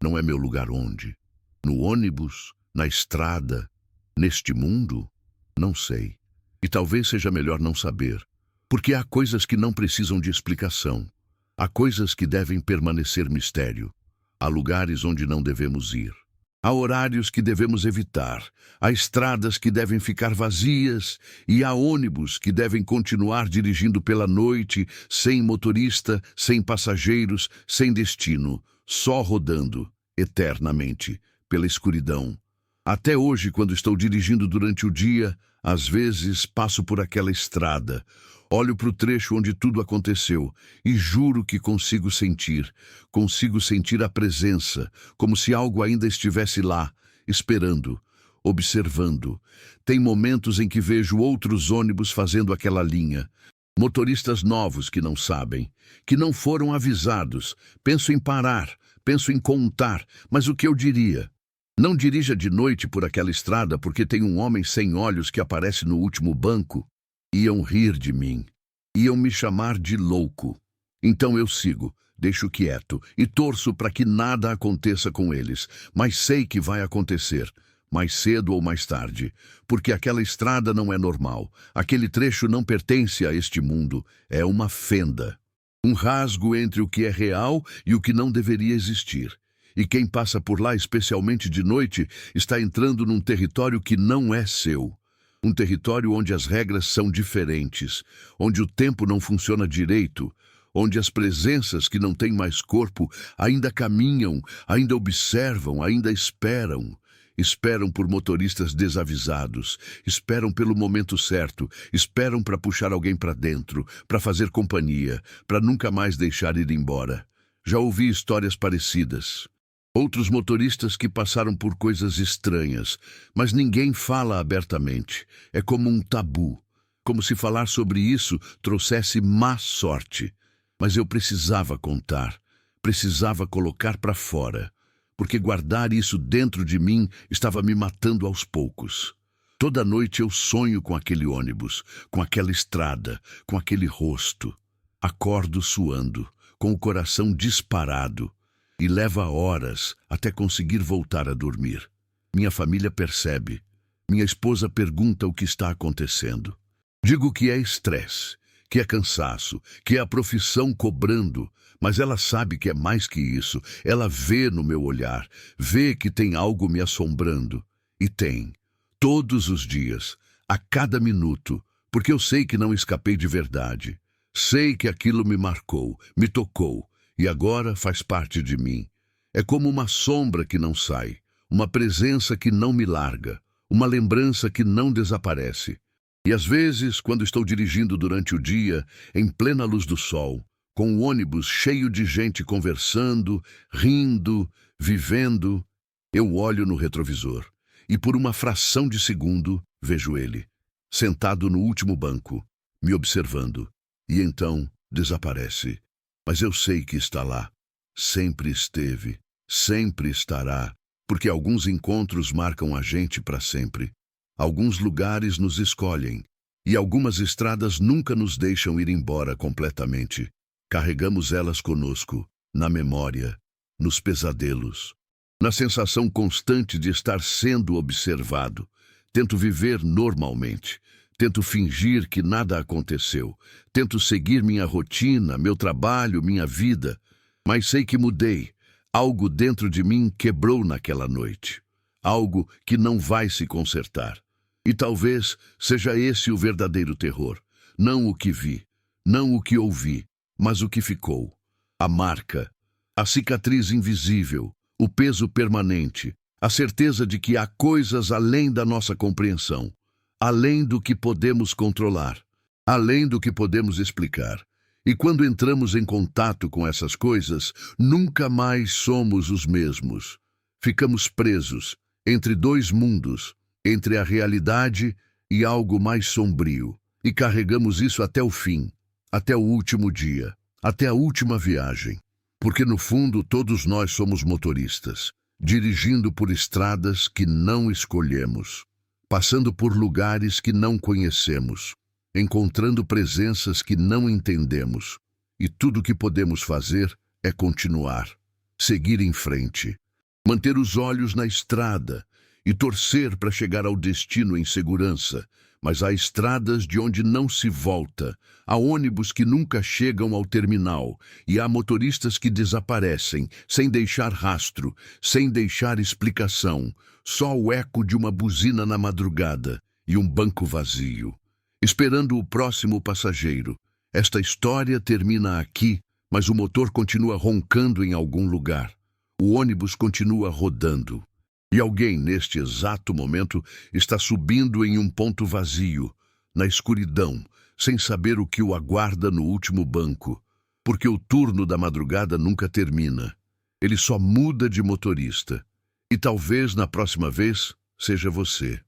Não é meu lugar onde? No ônibus? Na estrada? Neste mundo? Não sei. E talvez seja melhor não saber. Porque há coisas que não precisam de explicação. Há coisas que devem permanecer mistério. Há lugares onde não devemos ir. Há horários que devemos evitar. Há estradas que devem ficar vazias. E há ônibus que devem continuar dirigindo pela noite, sem motorista, sem passageiros, sem destino, só rodando, eternamente, pela escuridão. Até hoje, quando estou dirigindo durante o dia, às vezes passo por aquela estrada. Olho para o trecho onde tudo aconteceu e juro que consigo sentir a presença, como se algo ainda estivesse lá, esperando, observando. Tem momentos em que vejo outros ônibus fazendo aquela linha. Motoristas novos que não sabem, que não foram avisados. Penso em parar, penso em contar, mas o que eu diria? Não dirija de noite por aquela estrada porque tem um homem sem olhos que aparece no último banco. Iam rir de mim. Iam me chamar de louco. Então eu sigo, deixo quieto e torço para que nada aconteça com eles. Mas sei que vai acontecer, mais cedo ou mais tarde. Porque aquela estrada não é normal. Aquele trecho não pertence a este mundo. É uma fenda. Um rasgo entre o que é real e o que não deveria existir. E quem passa por lá, especialmente de noite, está entrando num território que não é seu. Um território onde as regras são diferentes, onde o tempo não funciona direito, onde as presenças que não têm mais corpo ainda caminham, ainda observam, ainda esperam. Esperam por motoristas desavisados, esperam pelo momento certo, esperam para puxar alguém para dentro, para fazer companhia, para nunca mais deixar ir embora. Já ouvi histórias parecidas. Outros motoristas que passaram por coisas estranhas, mas ninguém fala abertamente. É como um tabu, como se falar sobre isso trouxesse má sorte. Mas eu precisava contar, precisava colocar para fora, porque guardar isso dentro de mim estava me matando aos poucos. Toda noite eu sonho com aquele ônibus, com aquela estrada, com aquele rosto. Acordo suando, com o coração disparado. E leva horas até conseguir voltar a dormir. Minha família percebe. Minha esposa pergunta o que está acontecendo. Digo que é estresse, que é cansaço, que é a profissão cobrando, mas ela sabe que é mais que isso. Ela vê no meu olhar, vê que tem algo me assombrando. E tem. Todos os dias, a cada minuto, porque eu sei que não escapei de verdade. Sei que aquilo me marcou, me tocou. E agora faz parte de mim. É como uma sombra que não sai, uma presença que não me larga, uma lembrança que não desaparece. E às vezes, quando estou dirigindo durante o dia, em plena luz do sol, com o ônibus cheio de gente conversando, rindo, vivendo, eu olho no retrovisor e por uma fração de segundo vejo ele, sentado no último banco, me observando, e então desaparece. Mas eu sei que está lá, Sempre esteve, sempre estará, porque alguns encontros marcam a gente para sempre. Alguns lugares nos escolhem, e algumas estradas nunca nos deixam ir embora completamente. Carregamos elas conosco, na memória, nos pesadelos, na sensação constante de estar sendo observado. Tento viver normalmente. Tento fingir que nada aconteceu. Tento seguir minha rotina, meu trabalho, minha vida. Mas sei que mudei. Algo dentro de mim quebrou naquela noite. Algo que não vai se consertar. E talvez seja esse o verdadeiro terror. Não o que vi, não o que ouvi, mas o que ficou. A marca, a cicatriz invisível, o peso permanente, a certeza de que há coisas além da nossa compreensão, além do que podemos controlar, além do que podemos explicar. E quando entramos em contato com essas coisas, nunca mais somos os mesmos. Ficamos presos entre dois mundos, entre a realidade e algo mais sombrio, e carregamos isso até o fim, até o último dia, até a última viagem. Porque no fundo todos nós somos motoristas, dirigindo por estradas que não escolhemos, passando por lugares que não conhecemos, encontrando presenças que não entendemos, e tudo o que podemos fazer é continuar, seguir em frente, manter os olhos na estrada e torcer para chegar ao destino em segurança. Mas há estradas de onde não se volta, há ônibus que nunca chegam ao terminal e há motoristas que desaparecem, sem deixar rastro, sem deixar explicação, só o eco de uma buzina na madrugada e um banco vazio, esperando o próximo passageiro. Esta história termina aqui, mas o motor continua roncando em algum lugar. O ônibus continua rodando. E alguém, neste exato momento, está subindo em um ponto vazio, na escuridão, sem saber o que o aguarda no último banco, porque o turno da madrugada nunca termina. Ele só muda de motorista. E talvez na próxima vez seja você.